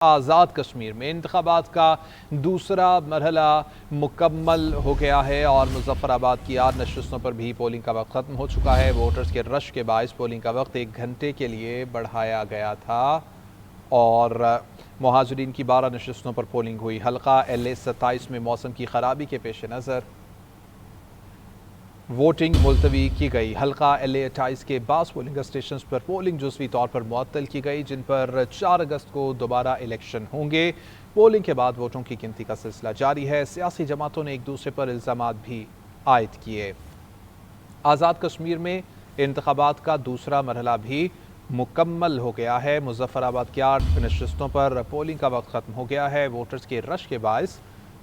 आज़ाद कश्मीर में इंतखाबात का दूसरा मरहला मुकम्मल हो गया है और मुजफ्फराबाद की 8 नशस्तों पर भी पोलिंग का वक्त ख़त्म हो चुका है। वोटर्स के रश के बायस पोलिंग का वक्त 1 घंटे के लिए बढ़ाया गया था और मुहाजिरीन की 12 नशस्तों पर पोलिंग हुई। हल्का LA 27 में मौसम की खराबी के पेश नज़र वोटिंग मुलतवी की गई। हल्का LA 28 के बास पोलिंग स्टेशन पर पोलिंग जुज़वी तौर पर मुअत्तल की गई, जिन पर 4 अगस्त को दोबारा इलेक्शन होंगे। पोलिंग के बाद वोटों की गिनती का सिलसिला जारी है। सियासी जमातों ने एक दूसरे पर इल्ज़ामात भी आयद किए। आज़ाद कश्मीर में इंतखाबात का दूसरा मरहला भी मुकम्मल हो गया है। मुजफ्फराबाद की 8 नशस्तों पर पोलिंग का वक्त ख़त्म हो गया है। वोटर्स के रश के बायस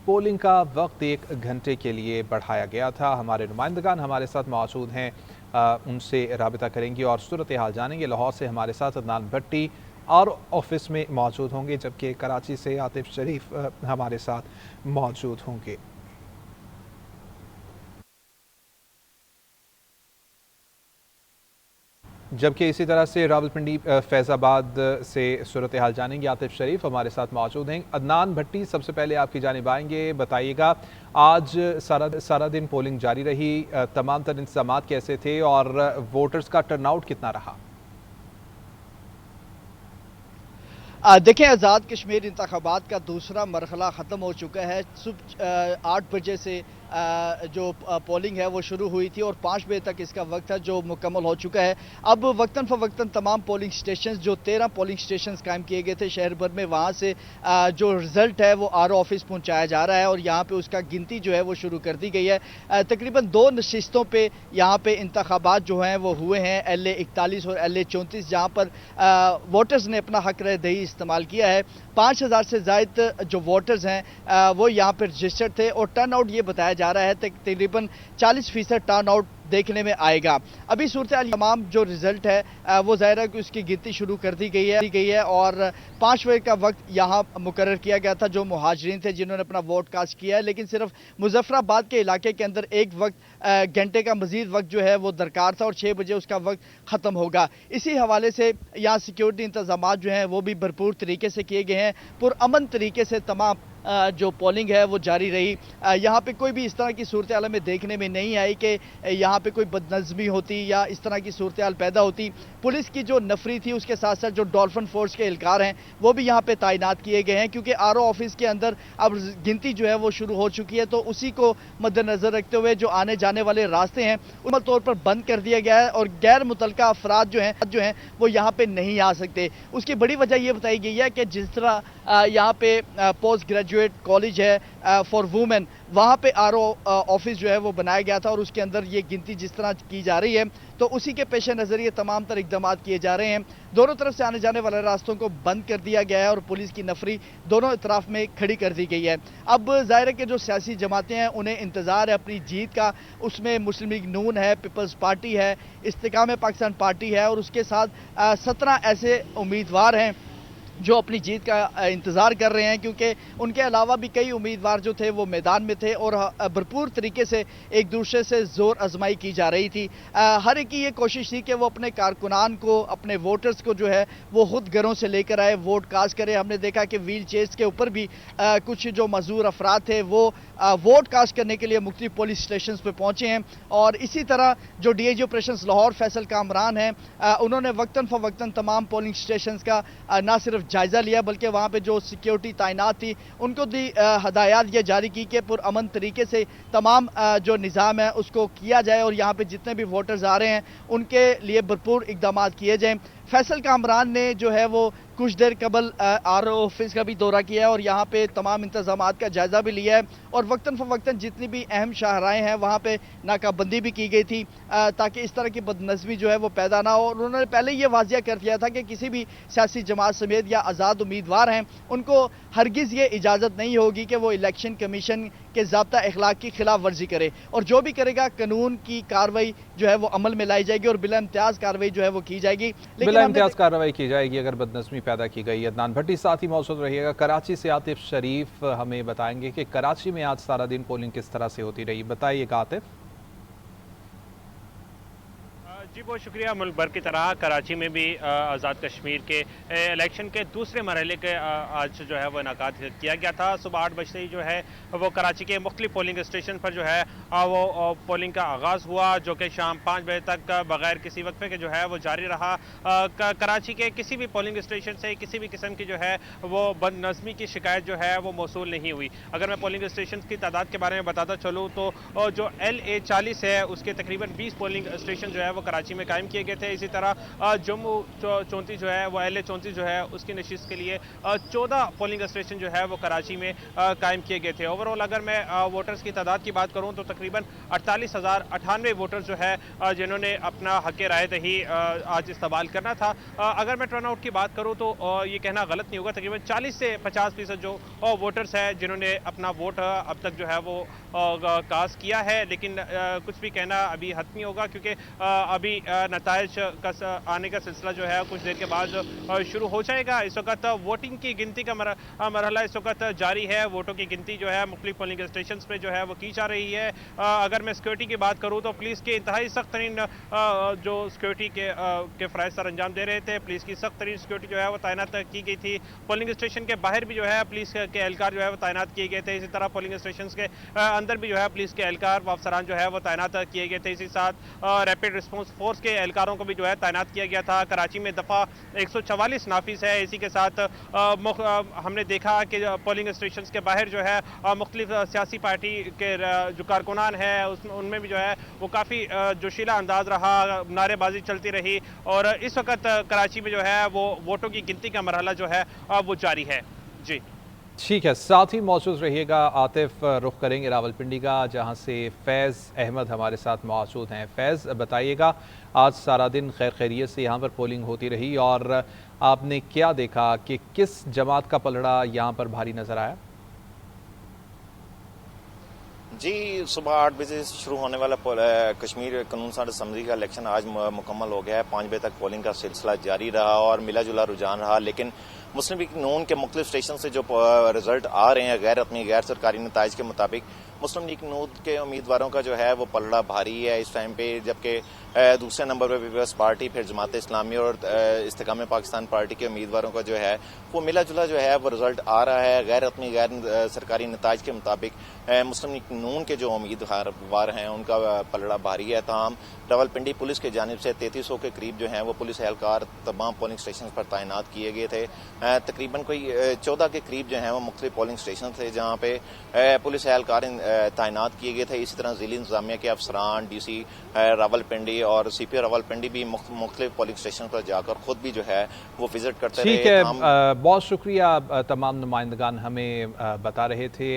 पोलिंग का वक्त 1 घंटे के लिए बढ़ाया गया था। हमारे नुमाइंदगान हमारे साथ मौजूद हैं, उनसे राबिता करेंगे और सूरत हाल जानेंगे। लाहौर से हमारे साथ अदनान भट्टी और ऑफिस में मौजूद होंगे, जबकि कराची से आतिफ शरीफ हमारे साथ मौजूद होंगे। जबकि इसी तरह से रावलपिंडी फैज़ाबाद से सूरत हाल जानेंगे। आतिफ शरीफ हमारे साथ मौजूद हैं। अदनान भट्टी, सबसे पहले आपकी जानिब आएंगे। बताइएगा, आज सारा दिन पोलिंग जारी रही, तमाम तर इंतजाम कैसे थे और वोटर्स का टर्नआउट कितना रहा? देखें, आज़ाद कश्मीर इंतखाबात का दूसरा मरहला ख़त्म हो चुका है। सुबह 8 बजे से जो पोलिंग है वो शुरू हुई थी और 5 बजे तक इसका वक्त है जो मुकम्मल हो चुका है। अब वक्तन फ़वक्तन तमाम पोलिंग स्टेशन, जो 13 पोलिंग स्टेशन कायम किए गए थे शहर भर में, वहाँ से जो रिज़ल्ट है वो RO ऑफिस पहुँचाया जा रहा है और यहाँ पे उसका गिनती जो है वो शुरू कर दी गई है। तकरीबन 2 नशिस्तों पे यहाँ पे इंतखाबात जो हैं वो हुए हैं, LA 41 और LA 34, जहाँ पर वोटर्स ने अपना हक राय दही इस्तेमाल किया है। 5000 से ज़ायद जो वोटर्स हैं वो यहाँ पर रजिस्टर्ड थे और टर्न आउट ये बताया जा रहा है तकरीबन 40% टर्न आउट देखने में आएगा। अभी सूरत तमाम जो रिजल्ट है वो ज़ाहिर है कि उसकी गिनती शुरू कर दी गई है और 5 बजे का वक्त यहाँ मुकर्रर किया गया था। जो मुहाजिरीन थे जिन्होंने अपना वोट कास्ट किया है, लेकिन सिर्फ मुजफ्फराबाद के इलाके के अंदर एक वक्त घंटे का मजीद वक्त जो है वो दरकार था और 6 बजे उसका वक्त ख़त्म होगा। इसी हवाले से यहाँ सिक्योरिटी इंतजाम जो हैं वो भी भरपूर तरीके से किए गए हैं। पुरअमन तरीके से तमाम जो पोलिंग है वो जारी रही। यहाँ पे कोई भी इस तरह की सूरत हाल में देखने में नहीं आई कि यहाँ पे कोई बदनज़मी होती या इस तरह की सूरत हाल पैदा होती। पुलिस की जो नफरी थी उसके साथ साथ जो डॉल्फिन फोर्स के एहलकार हैं वो भी यहाँ पे तैनात किए गए हैं, क्योंकि RO ऑफिस के अंदर अब गिनती जो है वो शुरू हो चुकी है। तो उसी को मद्देनजर रखते हुए जो आने जाने वाले रास्ते हैं उन तौर पर बंद कर दिया गया है और गैर मुतलका अफराद जो हैं वो यहाँ पे नहीं आ सकते। उसकी बड़ी वजह यह बताई गई है कि जिस तरह यहाँ पे पोस्ट ग्रेजुएट कॉलेज है फॉर वुमेन, वहाँ पे RO ऑफिस जो है वो बनाया गया था और उसके अंदर ये गिनती जिस तरह की जा रही है तो उसी के पेश नज़र ये तमाम तर इकदाम किए जा रहे हैं। दोनों तरफ से आने जाने वाले रास्तों को बंद कर दिया गया है और पुलिस की नफरी दोनों तरफ में खड़ी कर दी गई है। अब ज़ाहिर है कि जो सियासी जमातें हैं उन्हें इंतज़ार है अपनी जीत का। उसमें मुस्लिम लीग नून है, पीपल्स पार्टी है, इस्तेकाम पाकिस्तान पार्टी है और उसके साथ 17 ऐसे उम्मीदवार हैं जो अपनी जीत का इंतज़ार कर रहे हैं, क्योंकि उनके अलावा भी कई उम्मीदवार जो थे वो मैदान में थे और भरपूर तरीके से एक दूसरे से ज़ोर आजमाई की जा रही थी। हर एक की ये कोशिश थी कि वो अपने कारकुनान को, अपने वोटर्स को जो है वो खुद घरों से लेकर आए, वोट कास्ट करें। हमने देखा कि व्हील चेयर्स के ऊपर भी कुछ जो मजदूर अफराद थे वो वोट कास्ट करने के लिए मुख्तलिफ पुलिस स्टेशन पर पहुँचे हैं। और इसी तरह जो DIG ऑपरेशन लाहौर फैसल कामरान हैं उन्होंने वक्तन फ़वक्तन तमाम पोलिंग स्टेशन का न सिर्फ जायज़ा लिया बल्कि वहाँ पे जो सिक्योरिटी तैनात थी उनको भी हदायत ये जारी की कि पुरअमन तरीके से तमाम जो निज़ाम है उसको किया जाए और यहाँ पे जितने भी वोटर्स आ रहे हैं उनके लिए भरपूर इकदाम किए जाएँ। फैसल कामरान ने जो है वो कुछ देर कबल RO ऑफिस का भी दौरा किया है और यहाँ पे तमाम इंतजाम का जायज़ा भी लिया है और वक्तन फ़वक्तन जितनी भी अहम शाहराएँ हैं वहाँ पे नाकाबंदी भी की गई थी ताकि इस तरह की बदनज़मी जो है वो पैदा ना हो। और उन्होंने पहले ये वाजिया कर दिया था कि किसी भी सियासी जमात समेत या आज़ाद उम्मीदवार हैं उनको हरगिज़ ये इजाज़त नहीं होगी कि वो इलेक्शन कमीशन के ज़ाब्ता अखलाक की खिलाफ वर्जी करे और जो भी करेगा कानून की कार्रवाई जो है वो अमल में लाई जाएगी और बिला इम्तियाज़ कार्रवाई जो है वो की जाएगी। बिला इम्तियाज़ कार्रवाई की जाएगी अगर बदनज़मी पैदा की गई। अदनान भट्टी साथ ही मौजूद रहिएगा। कराची से आतिफ शरीफ हमें बताएंगे कि कराची में आज सारा दिन पोलिंग किस तरह से होती रही, बताइएगा आतिफ। जी बहुत शुक्रिया। मुल्क भर की तरह कराची में भी आज़ाद कश्मीर के इलेक्शन के दूसरे मरहले के आज जो है वो इनेकाद किया गया था। सुबह 8 बजे ही जो है वो कराची के मुख्तलिफ पोलिंग स्टेशन पर जो है वो पोलिंग का आगाज़ हुआ, जो कि शाम 5 बजे तक बगैर किसी वक्फे के जो है वो जारी रहा। कराची के किसी भी पोलिंग स्टेशन से किसी भी किस्म की जो है वो बदनज़मी की शिकायत जो है वो मौसूल नहीं हुई। अगर मैं पोलिंग स्टेशन की तादाद के बारे में बताता चलूँ तो जो LA 40 है उसके तकरीबन 20 पोलिंग स्टेशन जो है वो कराची में कायम किए गए थे। इसी तरह जम्मू 34 जो है वो LA 34 जो है उसकी नशिस्त के लिए 14 पोलिंग स्टेशन जो है वो कराची में कायम किए गए थे। ओवरऑल अगर मैं वोटर्स की तादाद की बात करूं तो तकरीबन 48,098 वोटर्स जो है जिन्होंने अपना हक राय दही आज इस्तेमाल करना था। अगर मैं टर्न आउट की बात करूं तो ये कहना गलत नहीं होगा, तकरीबन 40 से 50% जो वोटर्स है जिन्होंने अपना वोट अब तक जो है वो कास्ट किया है। लेकिन कुछ भी कहना अभी हद नहीं होगा, क्योंकि अभी नताइज का आने का सिलसिला जो है कुछ देर के बाद शुरू हो जाएगा। इस वक्त वोटिंग की गिनती का मरहला इस वक्त जारी है। वोटों की गिनती जो है मुख्तलिफ पोलिंग स्टेशन पे जो है वो की जा रही है। अगर मैं सिक्योरिटी की बात करूँ तो पुलिस के इंतहाई सख्त तरीन जो सिक्योरिटी के फ़राइज़ सर अंजाम दे रहे थे। पुलिस की सख्त तरीन सिक्योरिटी जो है वो तैनात की गई थी। पोलिंग स्टेशन के बाहर भी जो है पुलिस के एहलकार जो है वो तैनात किए गए थे। इसी तरह पोलिंग स्टेशन के अंदर भी जो है पुलिस के एहलकार व अफसरान जो है वो तैनात किए गए थे। इसी साथ रैपिड रिस्पॉन्स फोर्स के एहलकारों को भी जो है तैनात किया गया था। कराची में दफ़ा 144 नाफिज है। इसी के साथ हमने देखा कि पोलिंग स्टेशन के बाहर जो है मुख्तलिफ सियासी पार्टी के जो कारकुनान है उनमें भी जो है वो काफ़ी जोशीला अंदाज रहा, नारेबाजी चलती रही। और इस वक्त कराची में जो है वो वोटों की गिनती का मरहला जो है वो जारी है। जी ठीक है, साथ ही मौजूद रहिएगा। आतिफ, रुख करेंगे रावलपिंडी का, जहां से फैज़ अहमद हमारे साथ मौजूद हैं। फैज़, बताइएगा, आज सारा दिन खैर खैरियत से यहाँ पर पोलिंग होती रही और आपने क्या देखा कि किस जमात का पलड़ा यहाँ पर भारी नजर आया? जी, सुबह 8 बजे से शुरू होने वाला कश्मीर कानून साज असम्बली का इलेक्शन आज मुकम्मल हो गया है। 5 बजे तक पोलिंग का सिलसिला जारी रहा और मिला जुला रुझान रहा। लेकिन मुस्लिम लीग नून के मुख्तलिफ स्टेशन से जो रिजल्ट आ रहे हैं गैर सरकारी नताइज के मुताबिक मुस्लिम लीग नून के उम्मीदवारों का जो है वो पलड़ा भारी है इस टाइम पे, जबकि दूसरे नंबर पर पीपल्स पार्टी, फिर जमात इस्लामी और इस्तेकाम पाकिस्तान पार्टी के उम्मीदवारों का जो है वो मिला जुला जो है वो रिजल्ट आ रहा है। गैर सरकारी नताइज के मुताबिक मुस्लिम लीग नून के जो उम्मीदवार हैं उनका पलड़ा भारी है। तमाम रावलपिंडी पुलिस की जानिब से 3300 के करीब जो हैं वो पुलिस एहलकार तमाम पोलिंग स्टेशन पर तैनात किए गए थे। तकरीबन कोई 14 के करीब जो हैं वो मुख्तलिफ पोलिंग स्टेशन थे जहाँ पे पुलिस एहलकार तैनात किए गए थे। इसी तरह जिला इंतजामिया के अफसरान, DC रावलपिंडी और CPO रावलपिंडी भी मुख्तलिफ पोलिंग स्टेशन पर जाकर खुद भी जो है वो विजिट करते रहे। ठीक है, बहुत शुक्रिया। तमाम नुमाइंदगान हमें बता रहे थे।